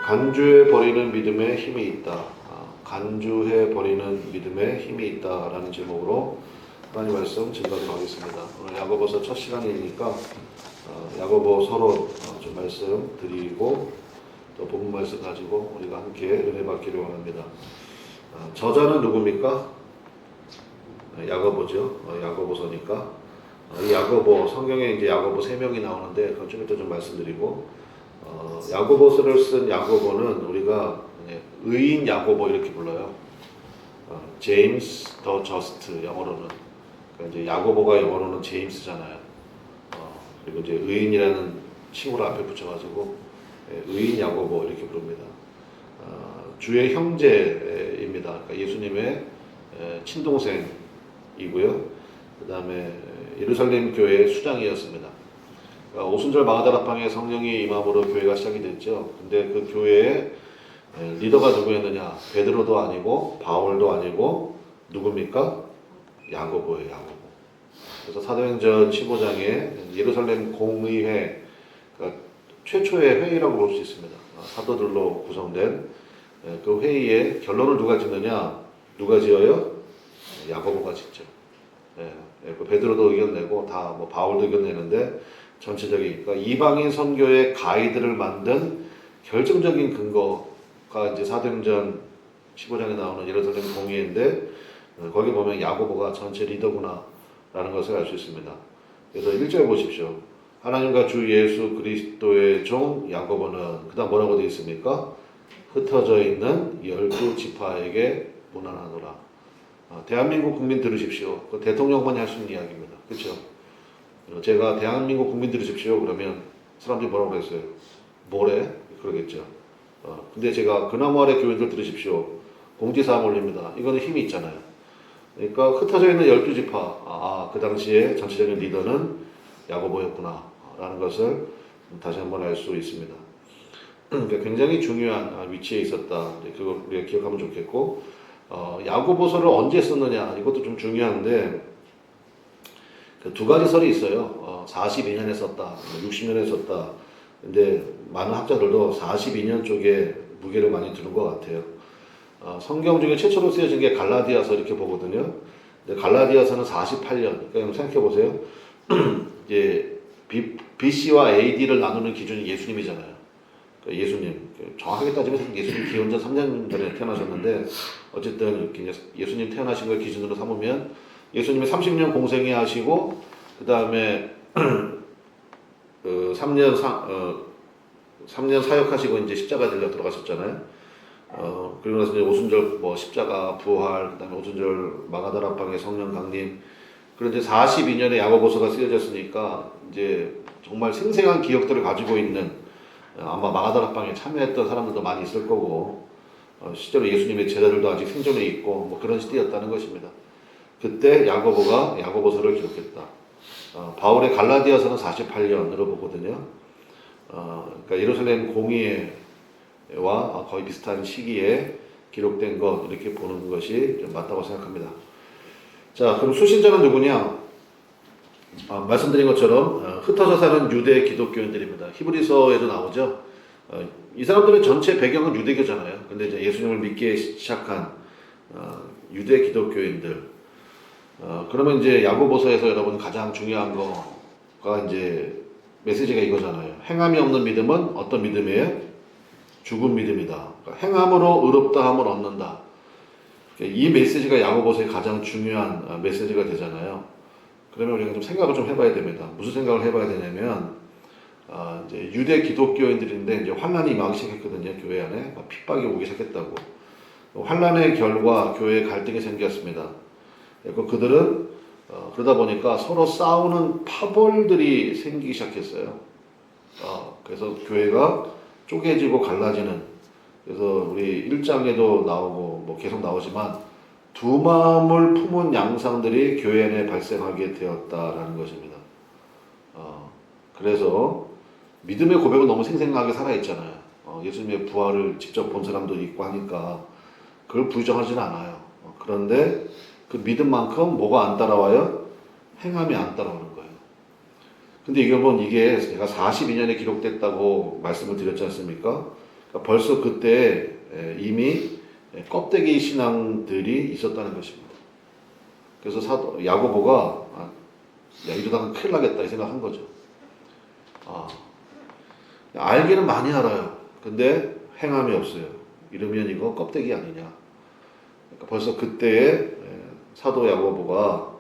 간주해 버리는 믿음에 힘이 있다. 간주해 버리는 믿음에 힘이 있다라는 제목으로 하나님 말씀 증거하도록 하겠습니다. 오늘 야고보서 첫 시간이니까 야고보 서로 좀 말씀 드리고 또 본문 말씀 가지고 우리가 함께 은혜 받기를 원합니다. 저자는 누굽니까? 야고보죠. 야고보서니까 이 야고보 성경에 이제 야고보 3명이 나오는데 그건 좀 이따 좀 말씀드리고 야고보서를 쓴 야고보는 우리가 의인 야고보 이렇게 불러요. 제임스 더 저스트 영어로는 그러니까 이제 야고보가 영어로는 제임스잖아요. 그리고 이제 의인이라는 칭호를 앞에 붙여가지고 의인 야고보 이렇게 부릅니다. 주의 형제입니다. 그러니까 예수님의 친동생이고요. 그 다음에 예루살렘 교회의 수장이었습니다. 그러니까 오순절 마가다락방에 성령이 임함으로 교회가 시작이 됐죠. 근데 그 교회의 리더가 누구였느냐? 베드로도 아니고 바울도 아니고 누굽니까? 야고보예요. 야고보. 그래서 사도행전 15장에 예루살렘 공의회, 그러니까 최초의 회의라고 볼 수 있습니다. 사도들로 구성된 그 회의의 결론을 누가 짓느냐? 누가 지어요? 야고보가 짓죠. 그 베드로도 의견 내고 다 뭐 바울도 의견 내는데 전체적인 그러니까 이방인 선교의 가이드를 만든 결정적인 근거가 이제 사도행전 15장에 나오는 예루살렘 공의회인데 거기 보면 야고보가 전체 리더구나라는 것을 알 수 있습니다. 그래서 1절 보십시오. 하나님과 주 예수 그리스도의 종 야고보는 그다음 뭐라고 되어 있습니까? 흩어져 있는 12지파에게 문안하노라. 대한민국 국민 들으십시오. 그 대통령만이 할 수 있는 이야기입니다. 그렇죠? 제가 대한민국 국민 들으십시오. 그러면 사람들이 뭐라고 그랬어요? 뭐래? 그러겠죠. 근데 제가 그나무 아래 교회들 들으십시오. 공지사항 올립니다. 이거는 힘이 있잖아요. 그러니까 흩어져 있는 12지파. 그 당시에 전체적인 리더는 야고보였구나. 라는 것을 다시 한번 알 수 있습니다. 그러니까 굉장히 중요한 위치에 있었다. 그걸 우리가 기억하면 좋겠고, 야고보서를 언제 썼느냐. 이것도 좀 중요한데, 두 가지 설이 있어요. 42년에 썼다, 60년에 썼다. 근데 많은 학자들도 42년 쪽에 무게를 많이 두는 것 같아요. 성경 중에 최초로 쓰여진 게 갈라디아서 이렇게 보거든요. 근데 갈라디아서는 48년. 그러니까 생각해 보세요. 이제 BC와 AD를 나누는 기준이 예수님이잖아요. 그러니까 예수님. 정확하게 따지면 예수님 기원전 3년 전에 태어나셨는데 어쨌든 예수님 태어나신 걸 기준으로 삼으면 예수님이 30년 공생애 하시고 그 다음에 3년 사역하시고 이제 십자가 들려 돌아가셨잖아요. 그리고 나서 이제 오순절 십자가 부활, 그 다음에 오순절 마가다락방의 성령 강림. 그런데 42년에 야고보서가 쓰여졌으니까 이제 정말 생생한 기억들을 가지고 있는 아마 마가다락방에 참여했던 사람들도 많이 있을 거고 실제로 예수님의 제자들도 아직 생존해 있고 뭐 그런 시대였다는 것입니다. 그때 야고보가 야고보서를 기록했다. 바울의 갈라디아서는 48년으로 보거든요. 그러니까 예루살렘 공의회와 거의 비슷한 시기에 기록된 것 이렇게 보는 것이 좀 맞다고 생각합니다. 자, 그럼 수신자는 누구냐? 말씀드린 것처럼 흩어져 사는 유대 기독교인들입니다. 히브리서에도 나오죠. 이 사람들의 전체 배경은 유대교잖아요. 근데 이제 예수님을 믿기 시작한 유대 기독교인들. 그러면 이제 야고보서에서 여러분 가장 중요한 거가 이제 메시지가 이거잖아요. 행함이 없는 믿음은 어떤 믿음이에요? 죽은 믿음이다. 그러니까 행함으로 의롭다함을 얻는다. 이 메시지가 야고보서의 가장 중요한 메시지가 되잖아요. 그러면 우리가 좀 생각을 좀 해봐야 됩니다. 무슨 생각을 해봐야 되냐면 이제 유대 기독교인들인데 이제 환란이 임하기 시작했거든요. 교회 안에 핍박이 오기 시작했다고. 환란의 결과 교회에 갈등이 생겼습니다. 그들은 그러다 보니까 서로 싸우는 파벌들이 생기기 시작했어요. 그래서 교회가 쪼개지고 갈라지는. 그래서 우리 1장에도 나오고 뭐 계속 나오지만 두 마음을 품은 양상들이 교회 안에 발생하게 되었다라는 것입니다. 그래서 믿음의 고백은 너무 생생하게 살아있잖아요. 예수님의 부활을 직접 본 사람도 있고 하니까 그걸 부정하지는 않아요. 그런데 그 믿음만큼 뭐가 안 따라와요? 행함이 안 따라오는 거예요. 근데 이게 제가 42년에 기록됐다고 말씀을 드렸지 않습니까? 그러니까 벌써 그때 이미 껍데기 신앙들이 있었다는 것입니다. 그래서 야고보가 야, 이러다가 큰일 나겠다 이 생각한 거죠. 알기는 많이 알아요. 근데 행함이 없어요. 이러면 이거 껍데기 아니냐. 그러니까 벌써 그때의 사도 야고보가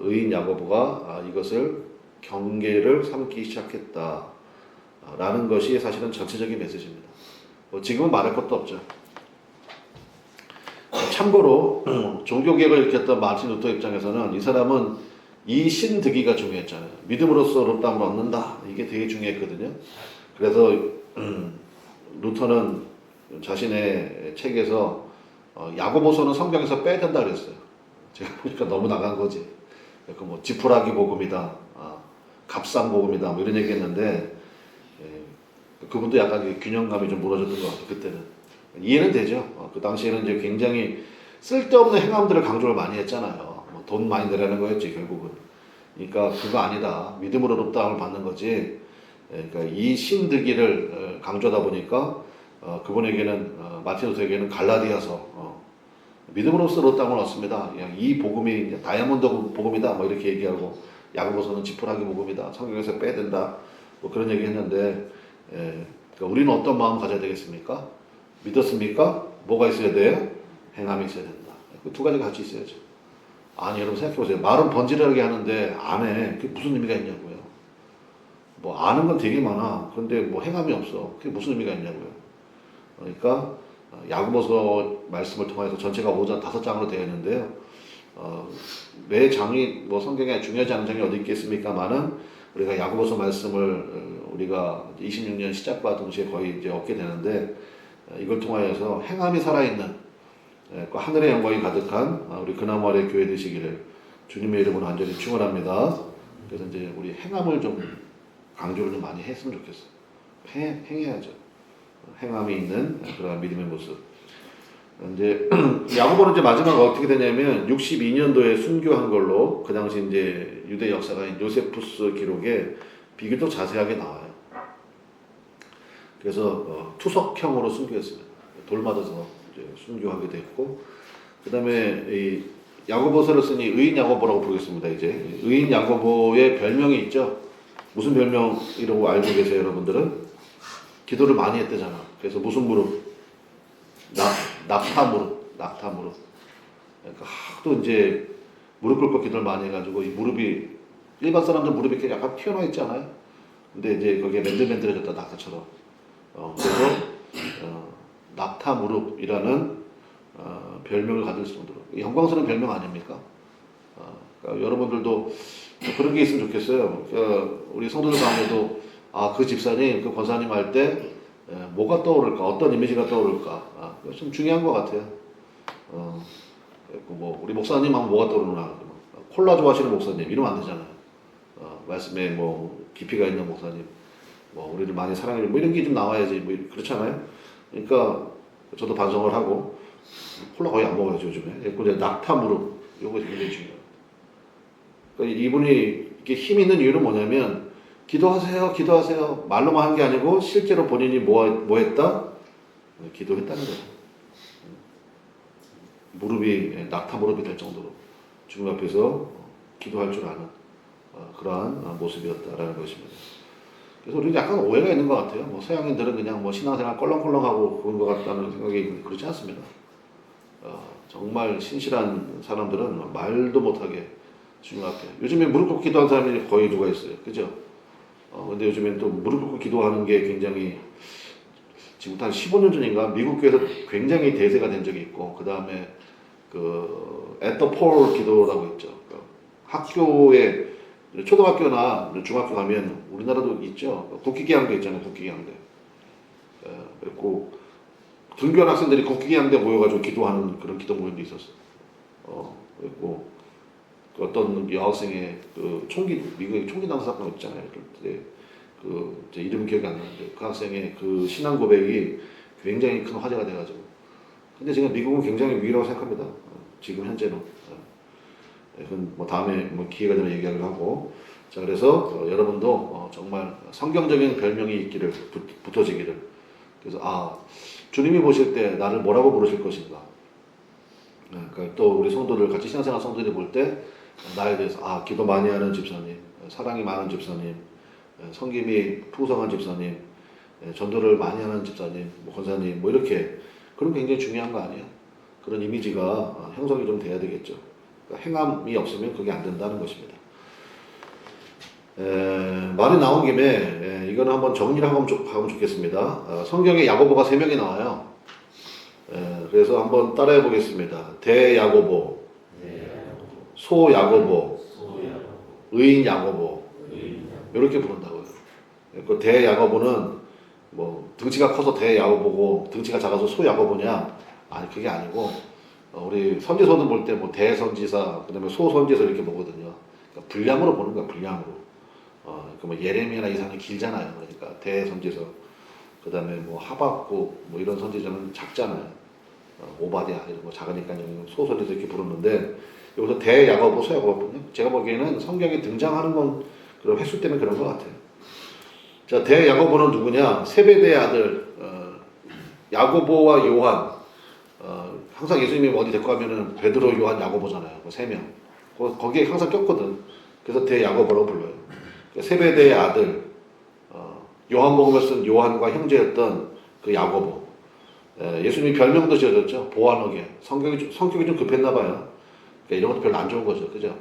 의인 야고보가 이것을 경계를 삼기 시작했다 라는 것이 사실은 전체적인 메시지입니다. 뭐 지금은 말할 것도 없죠. 참고로 종교개혁을 일으켰던 마틴 루터 입장에서는 이 사람은 이 신득이가 중요했잖아요. 믿음으로써 의롭다함을 얻는다. 이게 되게 중요했거든요. 그래서 루터는 자신의 책에서 야고보서는 성경에서 빼야 된다 그랬어요. 제가 보니까 너무 나간 거지. 뭐 지푸라기 복음이다, 갑상 복음이다, 뭐 이런 얘기했는데 그분도 약간 균형감이 좀 무너졌던 것 같아요. 그때는 이해는 되죠. 그 당시에는 이제 굉장히 쓸데없는 행함들을 강조를 많이 했잖아요. 뭐 돈 많이 내라는 거였지 결국은. 그러니까 그거 아니다. 믿음으로 의롭다함을 받는 거지. 그러니까 이 신득이를 강조하다 보니까 그분에게는 마틴 루터에게는 갈라디아서 믿음으로써 의롭다함을 얻습니다. 그냥 이 복음이 다이아몬드 복음이다. 뭐 이렇게 얘기하고 야고보서는 지푸라기 복음이다. 성경에서 빼야 된다. 뭐 그런 얘기 했는데 그러니까 우리는 어떤 마음 가져야 되겠습니까? 믿었습니까? 뭐가 있어야 돼요? 행함이 있어야 된다. 그 두 가지 같이 있어야죠. 아니 여러분 생각해보세요. 말은 번지르르하게 하는데 안 해. 그게 무슨 의미가 있냐고요. 뭐 아는 건 되게 많아. 그런데 뭐 행함이 없어. 그게 무슨 의미가 있냐고요. 그러니까 야고보서 말씀을 통해서 전체가 5장 5장으로 되어 있는데요. 매 장이 뭐 성경에 중요하지 않은 장이 어디 있겠습니까만은 우리가 야고보서 말씀을 우리가 26년 시작과 동시에 거의 이제 얻게 되는데 이걸 통하여서 행함이 살아있는 하늘의 영광이 가득한 우리 그나무 아래 교회 되시기를 주님의 이름으로 간절히 축원합니다. 그래서 이제 우리 행함을 좀 강조를 좀 많이 했으면 좋겠어요. 행해야죠. 행함이 있는 그런 믿음의 모습. 이제 야고보는 이제 마지막 어떻게 되냐면 62년도에 순교한 걸로 그 당시 이제 유대 역사가인 요세푸스 기록에 비교적 자세하게 나와요. 그래서 투석형으로 순교했습니다. 돌 맞아서 이제 순교하게 됐고, 그 다음에 이 야고보서를 쓰니 의인 야고보라고 부르겠습니다. 이제 의인 야고보의 별명이 있죠. 무슨 별명이라고 알고 계세요, 여러분들은? 기도를 많이 했대잖아. 그래서 무슨 무릎? 낙타 무릎. 그러니까 하도 이제 무릎 꿇고 기도를 많이 해가지고 이 무릎이 일반 사람들 무릎이 이렇게 약간 튀어나와 있잖아요. 근데 이제 거기에 맨들맨들해졌다 낙타처럼. 그래서 낙타 무릎이라는 별명을 가질 정도로 영광스러운 별명 아닙니까? 그러니까 여러분들도 그런 게 있으면 좋겠어요. 그러니까 우리 성도들 가운데도 그 집사님, 그 권사님 할 때 뭐가 떠오를까? 어떤 이미지가 떠오를까? 좀 중요한 것 같아요. 뭐 우리 목사님 하면 뭐가 떠오르나? 콜라 좋아하시는 목사님 이러면 안 되잖아요. 말씀에 뭐 깊이가 있는 목사님, 뭐 우리를 많이 사랑해 뭐 이런 게 좀 나와야지 뭐 그렇잖아요. 그러니까 저도 반성을 하고 콜라 거의 안 먹어요 요즘에. 근데 낙타 무릎 요거 굉장히 중요해요. 그러니까 이분이 이렇게 힘 있는 이유는 뭐냐면 기도하세요 말로만 한 게 아니고 실제로 본인이 뭐 했다? 기도했다는 거예요. 무릎이 낙타 무릎이 될 정도로 주님 앞에서 기도할 줄 아는 그러한 모습이었다라는 것입니다. 그래서 우리는 약간 오해가 있는 것 같아요. 뭐 서양인들은 그냥 뭐 신앙생활 껄렁껄렁하고 그런 것 같다는 생각이 그렇지 않습니다. 정말 신실한 사람들은 말도 못하게 주님 앞에. 요즘에 무릎 꿇고 기도하는 사람이 거의 누가 있어요. 그죠? 근데 요즘엔 또 무릎 꿇고 기도하는 게 굉장히 지금 한 15년 전인가 미국 교회에서 굉장히 대세가 된 적이 있고, 그 다음에 에터폴 기도라고 있죠. 학교에 초등학교나 중학교 가면 우리나라도 있죠. 국기기양대 있잖아요. 국기기양대. 그리고 등교한 학생들이 국기기양대 모여가지고 기도하는 그런 기도 모임도 있었어요. 그리고 어떤 여학생의 미국의 총기 난사 사건 있잖아요. 그때 제 이름 기억이 안 나는데 그 학생의 그 신앙 고백이 굉장히 큰 화제가 돼가지고. 근데 제가 미국은 굉장히 위기라고 생각합니다. 지금 현재는. 그건 뭐 다음에 뭐 기회가 되면 얘기를 하고. 자, 그래서 여러분도 정말 성경적인 별명이 있기를 붙어지기를 그래서 주님이 보실 때 나를 뭐라고 부르실 것인가. 그러니까 또 우리 성도들 같이 신앙생활 성도들이 볼 때 나에 대해서 기도 많이 하는 집사님, 사랑이 많은 집사님, 섬김이 풍성한 집사님, 전도를 많이 하는 집사님, 뭐 권사님, 뭐 이렇게 그런 게 굉장히 중요한 거 아니에요? 그런 이미지가 형성이 좀 돼야 되겠죠. 그러니까 행함이 없으면 그게 안 된다는 것입니다. 말이 나온 김에 이거는 한번 정리를 하면 좋겠습니다. 성경에 야고보가 3명이 나와요. 그래서 한번 따라해 보겠습니다. 대야고보, 소야고보, 의인 야고보 이렇게 부른다고요. 그 대야고보는 뭐 등치가 커서 대야고보고 등치가 작아서 소야고보냐? 아니 그게 아니고 우리 선지서도 볼 때 뭐 대선지사 그다음에 소선지사 이렇게 보거든요. 그러니까 분량으로 보는 거야 분량으로. 그 뭐 예레미야나 이사는 길잖아요. 그러니까 대선지서 그다음에 뭐 하박국 뭐 이런 선지자는 작잖아요. 오바댜 이런 거 작으니까 소선지서 이렇게 부르는데 여기서 대야고보 소야고보 제가 보기에는 성경에 등장하는 건 그런 횟수 때문에 그런 것 같아요. 자, 대야고보는 누구냐? 세베대의 아들 야고보와 요한. 항상 예수님이 어디 데리고 가면은 베드로, 요한, 야고보잖아요. 그 3명. 거기에 항상 꼈거든. 그래서 대야고보라고 불러요. 세베대의 아들 요한복음을 쓴 요한과 형제였던 그 야고보. 예수님이 별명도 지어줬죠. 보아너게. 성격이 좀 급했나 봐요. 그러니까 이런 것도 별로 안 좋은 거죠. 그죠?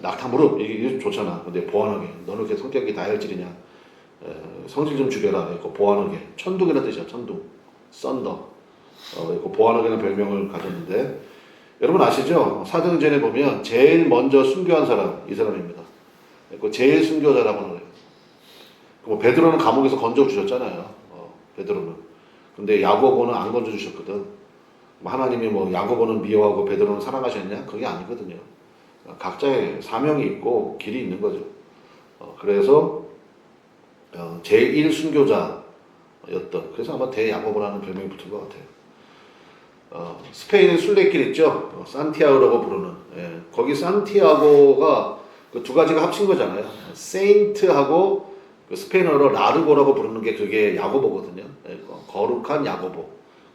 낙타무릎 이게 좋잖아. 근데 보아너게. 너는 이렇게 성격이 다혈질이냐? 성질 좀 죽여라. 보아너게. 천둥이라는 뜻이야. 천둥. 썬더. 보아너게라는 별명을 가졌는데 여러분 아시죠? 사도행전에 보면 제일 먼저 순교한 사람 이 사람입니다. 제일 순교자라고 하는 거예요. 뭐 베드로는 감옥에서 건져 주셨잖아요. 베드로는. 근데 야고보는 안 건져 주셨거든. 하나님이 뭐 야고보는 미워하고 베드로는 사랑하셨냐? 그게 아니거든요. 각자의 사명이 있고 길이 있는 거죠. 그래서 제1 순교자였던 그래서 아마 대야고보라는 별명이 붙은 것 같아요. 스페인의 순례길 있죠? 산티아고라고 부르는. 거기 산티아고가 그 두 가지가 합친 거잖아요. 세인트하고 그 스페인어로 라르고라고 부르는 게 그게 야고보거든요. 거룩한 야고보.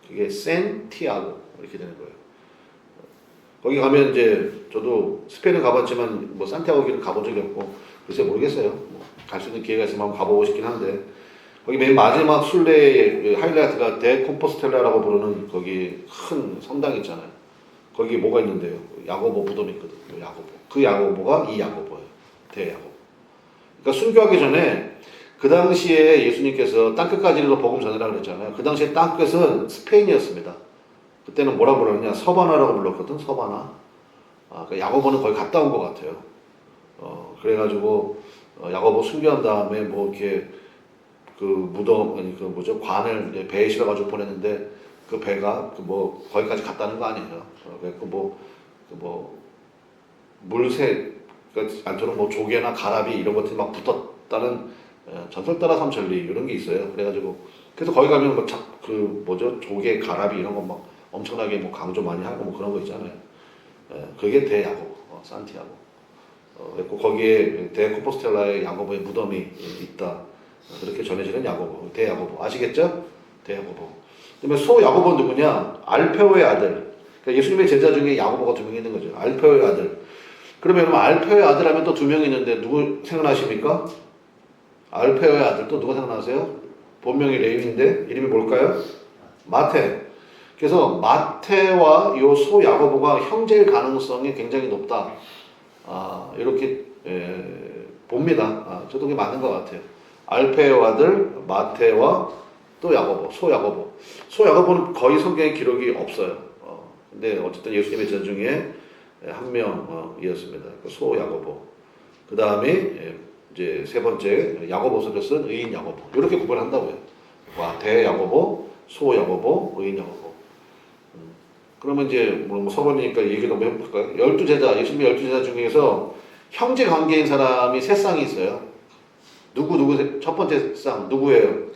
그게 센티아고 이렇게 되는 거예요. 거기 가면 이제 저도 스페인은 가봤지만 뭐 산티아고 길은 가본 적이 없고 글쎄 모르겠어요. 갈 수 있는 기회가 있으면 한번 가보고 싶긴 한데 거기 맨 마지막 순례의 하이라이트가 데 콤포스텔라라고 부르는 거기 큰 성당 있잖아요. 거기 뭐가 있는데요? 야고보 무덤이 있거든요. 야고보. 그 야고보가 이 야고보예요. 대야고보. 그러니까 순교하기 전에 그 당시에 예수님께서 땅끝까지 이르러 복음 전하라 그랬잖아요. 그 당시에 땅끝은 스페인이었습니다. 그때는 뭐라고 불렀냐? 서바나라고 불렀거든. 서바나. 그 야고보는 거의 갔다 온 것 같아요. 그래가지고 야고보 순교한 다음에 뭐 이렇게 그 무덤 아니 그 뭐죠 관을 배에 실어가지고 보냈는데 그 배가 그 뭐 거기까지 갔다는 거 아니에요. 그래서 뭐 물새 않도록 뭐 조개나 가라비 이런 것들이 막 붙었다는 전설 따라 삼천리 이런 게 있어요. 그래가지고 그래서 거기 가면 뭐 그 뭐죠 조개 가라비 이런 거 막 엄청나게 뭐 강조 많이 하고 뭐 그런 거 있잖아요. 그게 대야고보 산티아고. 그리고 거기에 데코포스텔라의 야고보의 무덤이 있다. 그렇게 전해지는 야고보, 대야고보 아시겠죠? 대야고보. 그다음에 소야고보는 누구냐? 알페오의 아들. 그러니까 예수님의 제자 중에 야고보가 2명 있는 거죠. 알페오의 아들. 그러면 여러분 알페오의 아들 하면 또 2명 있는데 누구 생각나십니까? 알페오의 아들 또 누가 생각나세요? 본명이 레위인데 이름이 뭘까요? 마태. 그래서 마태와 요 소야고보가 형제일 가능성이 굉장히 높다. 이렇게 봅니다. 저도 그게 맞는 것 같아요. 알페오 아들 마테와 또 야고보, 소야고보. 소야고보는 거의 성경에 기록이 없어요. 근데 어쨌든 예수님의 제자 중에 한 명이었습니다. 소야고보. 그 다음에 이제 세 번째 야고보서를 쓴 의인 야고보. 이렇게 구분한다고요. 대야고보, 소야고보, 의인 야고보. 그러면 이제 뭐 서론이니까 얘기를 한번 해볼까요? 12제자, 예수님의 12제자 중에서 형제 관계인 사람이 3쌍이 있어요. 누구 첫 번째 쌍 누구예요?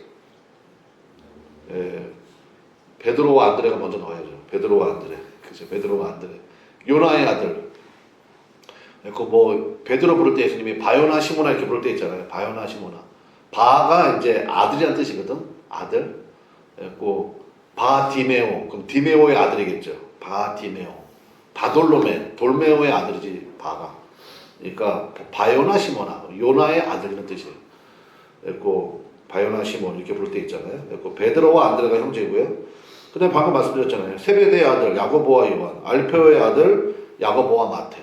베드로와 안드레가 먼저 나와야죠. 베드로와 안드레. 그죠? 베드로와 안드레. 요나의 아들. 그 뭐 베드로 부를 때 예수님이 바요나 시모나 이렇게 부를 때 있잖아요. 바요나 시모나. 바가 이제 아들이란 뜻이거든. 아들. 그리고 바디메오, 그럼 디메오의 아들이겠죠. 바디메오, 바돌로메, 돌메오의 아들이지 바가. 그러니까 바요나 시모나, 요나의 아들이라는 뜻이에요. 그리고 바요나 시몬 이렇게 부를 때 있잖아요. 그리고 베드로와 안드레가 형제고요. 그다음에 방금 말씀드렸잖아요. 세베대의 아들 야고보와 요한, 알페오의 아들 야고보와 마태.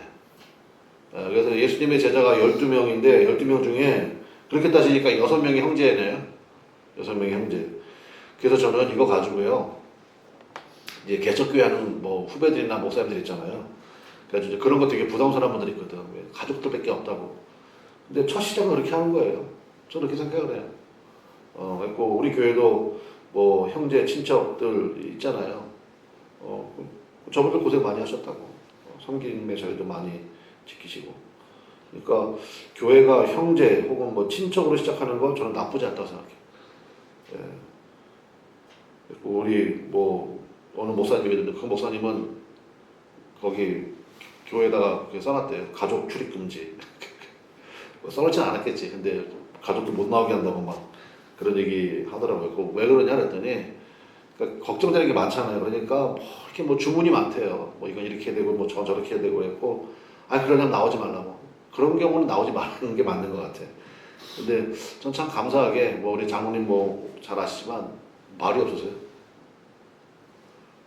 그래서 예수님의 제자가 12명인데 12명 중에 그렇게 따지니까 6명이 형제네요. 6명이 형제. 그래서 저는 이거 가지고요. 이제 개척교회 하는 뭐 후배들이나 목사님들 있잖아요. 그래서 이제 그런 거 되게 부담스러운 분들이 있거든. 왜 가족들밖에 없다고. 근데 첫 시작은 그렇게 하는 거예요. 저는 그렇게 생각을 해요. 그리고 우리 교회도 뭐 형제 친척들 있잖아요. 저분들 고생 많이 하셨다고. 섬김의 자리도 많이 지키시고. 그러니까 교회가 형제 혹은 뭐 친척으로 시작하는 건 저는 나쁘지 않다고 생각해요. 예. 그리고 우리 뭐 어느 목사님이 있는데 그 목사님은 거기 교회에다가 써놨대요. 가족 출입 금지. 뭐 써놓진 않았겠지. 근데 가족도 못 나오게 한다고 막 그런 얘기 하더라고요. 왜 그러냐 그랬더니 그러니까 걱정되는 게 많잖아요. 그러니까 뭐 이렇게 뭐 주문이 많대요. 뭐 이건 이렇게 해야 되고 뭐 저렇게 해야 되고 그랬고 그러려면 나오지 말라고. 그런 경우는 나오지 말는 게 맞는 것 같아. 근데 전 참 감사하게 뭐 우리 장모님 뭐 잘 아시지만 말이 없으세요.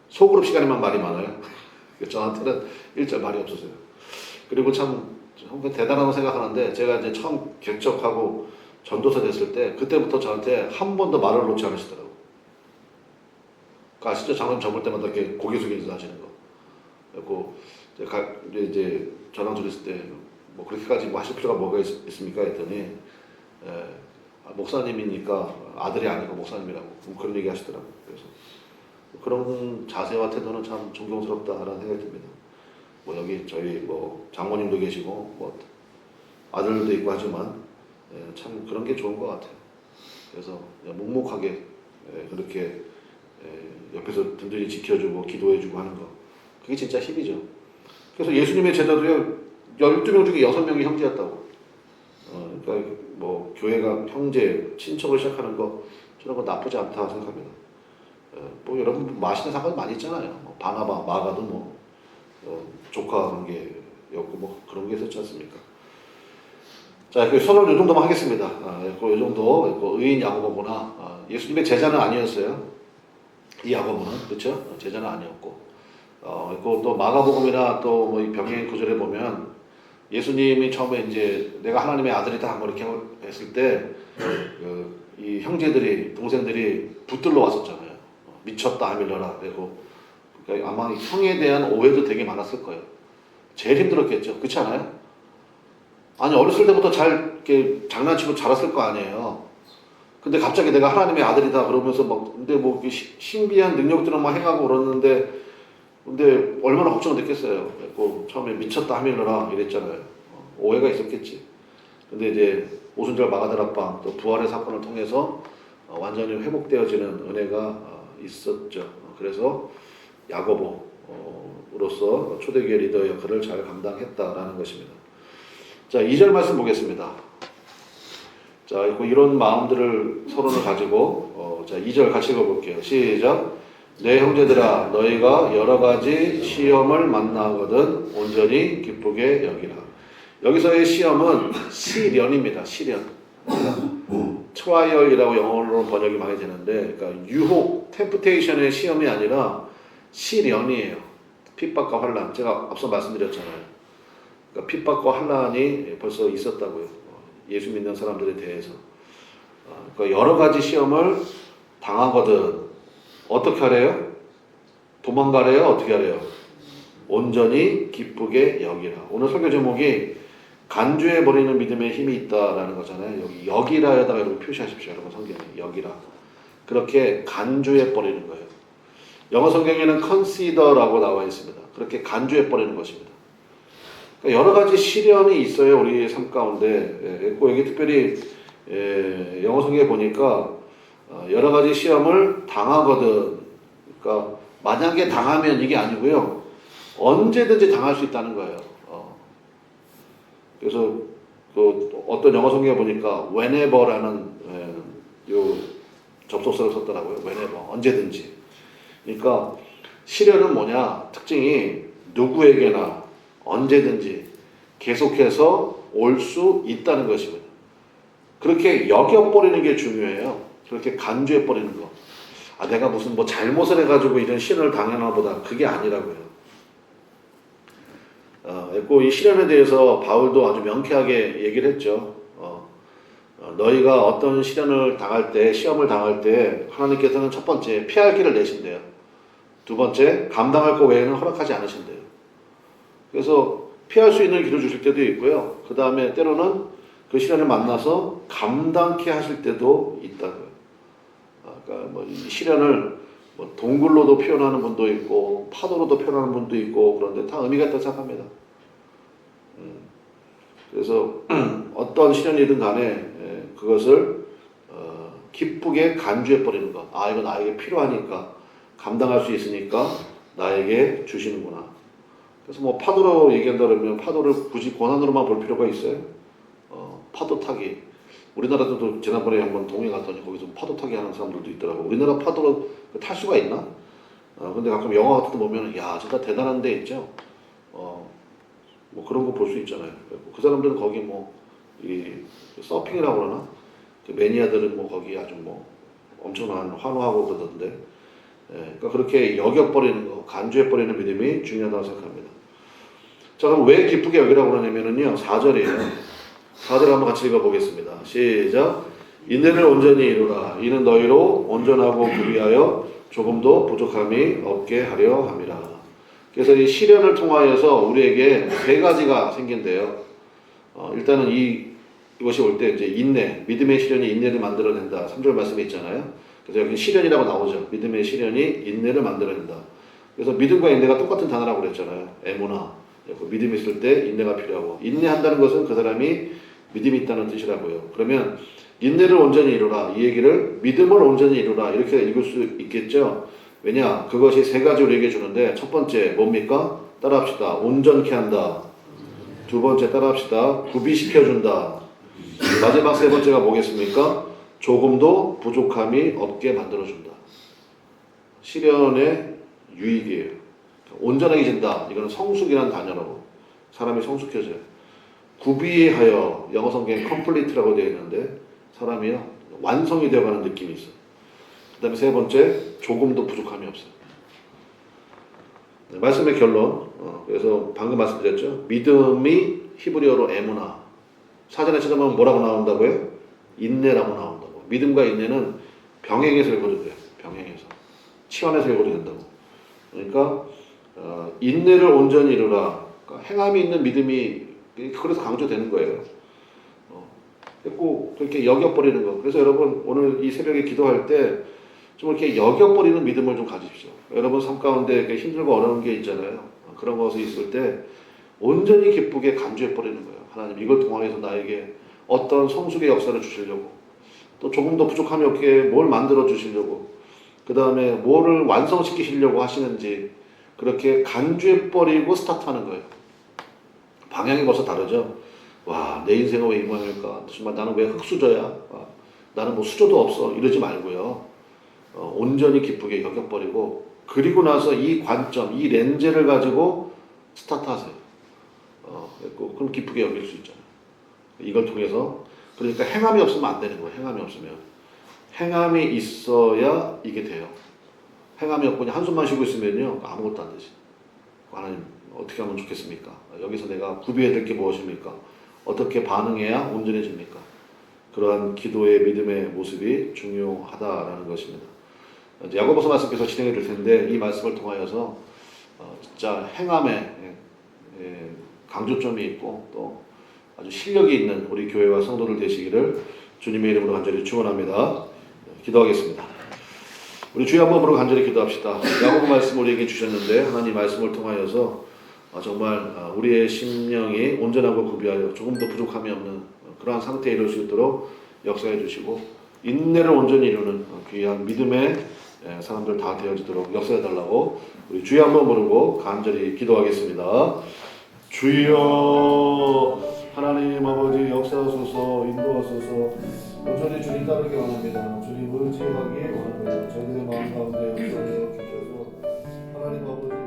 소그룹 시간에만 말이 많아요. 저한테는 일절 말이 없으세요. 그리고 참 대단하다고 생각하는데 제가 이제 처음 개척하고 전도사 됐을 때 그때부터 저한테 한 번도 말을 놓지 않으시더라고요. 아시죠? 장모님 접을 때마다 이렇게 고개 숙여 인사 하시는 거. 그리고 이제 저랑 들었을 때 뭐 그렇게까지 뭐 하실 필요가 뭐가 있습니까? 했더니 목사님이니까 아들이 아니고 목사님이라고 그런 얘기 하시더라고요. 그래서 그런 자세와 태도는 참 존경스럽다라는 생각이 듭니다. 뭐 여기 저희 뭐 장모님도 계시고 뭐 아들도 있고 하지만 참 그런 게 좋은 것 같아요. 그래서 묵묵하게 그렇게 옆에서 든든히 지켜주고 기도해주고 하는 거 그게 진짜 힘이죠. 그래서 예수님의 제자도요 12명 중에 6명이 형제였다고. 그러니까 뭐 교회가 형제, 친척을 시작하는 거 저는 거 나쁘지 않다 생각합니다. 뭐 여러분 맛있는 사건 많이 있잖아요. 뭐 바나바, 마가도 뭐 조카 관계였고 뭐 그런 게 있었지 않습니까? 자, 그 선을 요 정도만 하겠습니다. 요 정도 의인 야고보구나. 예수님의 제자는 아니었어요. 이 야고보는 그렇죠? 제자는 아니었고. 그리고 또 마가복음이나 또 뭐 이 병행 구절에 보면 예수님이 처음에 이제 내가 하나님의 아들이다 뭐 이렇게 했을 때 이 형제들이 동생들이 붙들러 왔었잖아요. 미쳤다 하밀러라. 그리고 그러니까 아마 형에 대한 오해도 되게 많았을 거예요. 제일 힘들었겠죠. 그렇지 않아요? 아니 어렸을 때부터 잘 이렇게 장난치고 자랐을 거 아니에요. 근데 갑자기 내가 하나님의 아들이다 그러면서 막 근데 뭐 신비한 능력들은 막 행하고 그러는데 근데 얼마나 걱정을 됐겠어요. 그래서 처음에 미쳤다 하밀러라 이랬잖아요. 오해가 있었겠지. 근데 이제 오순절 마가다락방 또 부활의 사건을 통해서 완전히 회복되어지는 은혜가 있었죠. 그래서 야고보로서 초대교회 리더 역할을 잘 감당했다라는 것입니다. 자, 2절 말씀 보겠습니다. 자, 이런 마음들을 서론을 가지고 자, 2절 같이 읽어볼게요. 시작. 내 형제들아 너희가 여러 가지 시험을 만나거든 온전히 기쁘게 여기라. 여기서의 시험은 시련입니다. 시련. 트라이얼이라고 영어로 번역이 많이 되는데 그러니까 유혹, 템프테이션의 시험이 아니라 시련이에요. 핍박과 환난. 제가 앞서 말씀드렸잖아요. 그러니까 핍박과 환난이 벌써 있었다고요. 예수 믿는 사람들에 대해서. 그러니까 여러 가지 시험을 당하거든. 어떻게 하래요? 도망가래요? 어떻게 하래요? 온전히 기쁘게 여기라. 오늘 설교 제목이 간주해버리는 믿음의 힘이 있다라는 거잖아요. 여기 여기라에다가 여러분 표시하십시오. 여러분 성경에 여기라. 그렇게 간주해버리는 거예요. 영어 성경에는 consider라고 나와 있습니다. 그렇게 간주해버리는 것입니다. 그러니까 여러 가지 시련이 있어요. 우리 삶 가운데. 여기 특별히 영어 성경에 보니까 여러 가지 시험을 당하거든. 그러니까 만약에 당하면 이게 아니고요. 언제든지 당할 수 있다는 거예요. 그래서 어떤 영어 성경에 보니까 whenever라는 요 접속사를 썼더라고요. whenever, 언제든지. 그러니까 시련은 뭐냐? 특징이 누구에게나 언제든지 계속해서 올 수 있다는 것입니다. 그렇게 여겨버리는 게 중요해요. 그렇게 간주해버리는 거. 아, 내가 무슨 뭐 잘못을 해가지고 이런 시련을 당하나 보다. 그게 아니라고요. 그리고 이 시련에 대해서 바울도 아주 명쾌하게 얘기를 했죠. 너희가 어떤 시련을 당할 때, 시험을 당할 때 하나님께서는 첫 번째 피할 길을 내신대요. 두 번째 감당할 것 외에는 허락하지 않으신대요. 그래서 피할 수 있는 길을 주실 때도 있고요. 그 다음에 때로는 그 시련을 만나서 감당케 하실 때도 있다고요. 그러니까 뭐 이 시련을 뭐 동굴로도 표현하는 분도 있고 파도로도 표현하는 분도 있고 그런데 다 의미가 있다고 생각합니다. 그래서 어떤 시련이든 간에 그것을 기쁘게 간주해 버리는 것. 아, 이거 나에게 필요하니까 감당할 수 있으니까 나에게 주시는구나. 그래서 뭐 파도로 얘기한다 그러면 파도를 굳이 고난으로만 볼 필요가 있어요? 파도 타기. 우리나라도 지난번에 한번 동해 갔더니 거기서 파도 타기 하는 사람들도 있더라고. 우리나라 파도를 탈 수가 있나? 근데 가끔 영화 같은 데 보면 야 진짜 대단한 데 있죠. 뭐 그런 거 볼 수 있잖아요. 그 사람들은 거기 뭐 이 서핑이라고 그러나 그 매니아들은 뭐 거기 아주 뭐 엄청난 환호하고 그러던데. 그러니까 그렇게 여겨버리는 거, 간주해버리는 믿음이 중요하다고 생각합니다. 자, 그럼 왜 기쁘게 여기라고 그러냐면요, 4절이에요. 4절 한번 같이 읽어보겠습니다. 시작. 인내를 온전히 이루라. 이는 너희로 온전하고 구비하여 조금도 부족함이 없게 하려 함이라. 그래서 이 시련을 통하여서 우리에게 세 가지가 생긴대요. 일단은 이것이 올 때 이제 인내, 믿음의 시련이 인내를 만들어낸다. 3절 말씀에 있잖아요. 그래서 여기 시련이라고 나오죠. 믿음의 시련이 인내를 만들어낸다. 그래서 믿음과 인내가 똑같은 단어라고 그랬잖아요. 에모나. 믿음이 있을 때 인내가 필요하고, 인내한다는 것은 그 사람이 믿음이 있다는 뜻이라고요. 그러면 인내를 온전히 이루라. 이 얘기를 믿음을 온전히 이루라. 이렇게 읽을 수 있겠죠. 왜냐? 그것이 세 가지 우리에게 주는데, 첫 번째 뭡니까? 따라합시다. 온전케 한다. 두 번째 따라합시다. 구비시켜준다. 마지막 세 번째가 뭐겠습니까? 조금도 부족함이 없게 만들어준다. 시련의 유익이에요. 온전해진다. 이거는 성숙이라는 단어라고. 사람이 성숙해져요. 구비하여, 영어 성경에 complete라고 되어 있는데 사람이요 완성이 되어가는 느낌이 있어요. 그 다음에 세 번째, 조금도 부족함이 없어요. 네, 말씀의 결론. 그래서 방금 말씀드렸죠. 믿음이 히브리어로 에무나. 사전에 찾아보면 뭐라고 나온다고요? 인내라고 나온다고. 믿음과 인내는 병행해서 읽어도 돼요. 병행해서. 치환해서 읽어도 된다고. 그러니까 인내를 온전히 이루라. 그러니까 행함이 있는 믿음이 그래서 강조되는 거예요. 꼭 그렇게 여겨버리는 거. 그래서 여러분 오늘 이 새벽에 기도할 때 좀 이렇게 여겨버리는 믿음을 좀 가지십시오. 여러분 삶 가운데 이렇게 힘들고 어려운 게 있잖아요. 그런 것이 있을 때 온전히 기쁘게 간주해버리는 거예요. 하나님 이걸 통해서 나에게 어떤 성숙의 역사를 주시려고, 또 조금 더 부족함이 없게 뭘 만들어 주시려고, 그 다음에 뭐를 완성시키시려고 하시는지 그렇게 간주해버리고 스타트하는 거예요. 방향이 벌써 다르죠. 와, 내 인생은 왜 이 모양일까? 정말 나는 왜 흙수저야? 나는 뭐 수저도 없어. 이러지 말고요. 온전히 기쁘게 여겨버리고, 그리고 나서 이 관점, 이 렌즈를 가지고 스타트하세요. 그럼 기쁘게 여길 수 있잖아요. 이걸 통해서. 그러니까 행함이 없으면 안 되는 거예요. 행함이 없으면. 행함이 있어야 이게 돼요. 행함이 없고 그냥 한숨만 쉬고 있으면요 아무것도 안 되지. 하나님 어떻게 하면 좋겠습니까? 여기서 내가 구비해야 될 게 무엇입니까? 어떻게 반응해야 온전해집니까? 그러한 기도의 믿음의 모습이 중요하다라는 것입니다. 이제 야고보서 말씀께서 진행해 줄 텐데 이 말씀을 통하여서 진짜 행함에 강조점이 있고 또 아주 실력이 있는 우리 교회와 성도들 되시기를 주님의 이름으로 간절히 축원합니다. 기도하겠습니다. 우리 주여 한번 부르고 간절히 기도합시다. 야고보 말씀 우리에게 주셨는데 하나님 말씀을 통하여서 정말 우리의 심령이 온전하고 구비하여 조금도 부족함이 없는 그러한 상태에 이룰 수 있도록 역사해 주시고, 인내를 온전히 이루는 귀한 믿음의 사람들 다 되어지도록 역사해 달라고 우리 주여 한번 부르고 간절히 기도하겠습니다. 주여 하나님 아버지 역사하소서, 인도하소서. 온전히 주님 따르기 원합니다. 주님 의지하기 원합니다. 저희들의 마음 가운데 역사하여 주셔서 하나님 아버지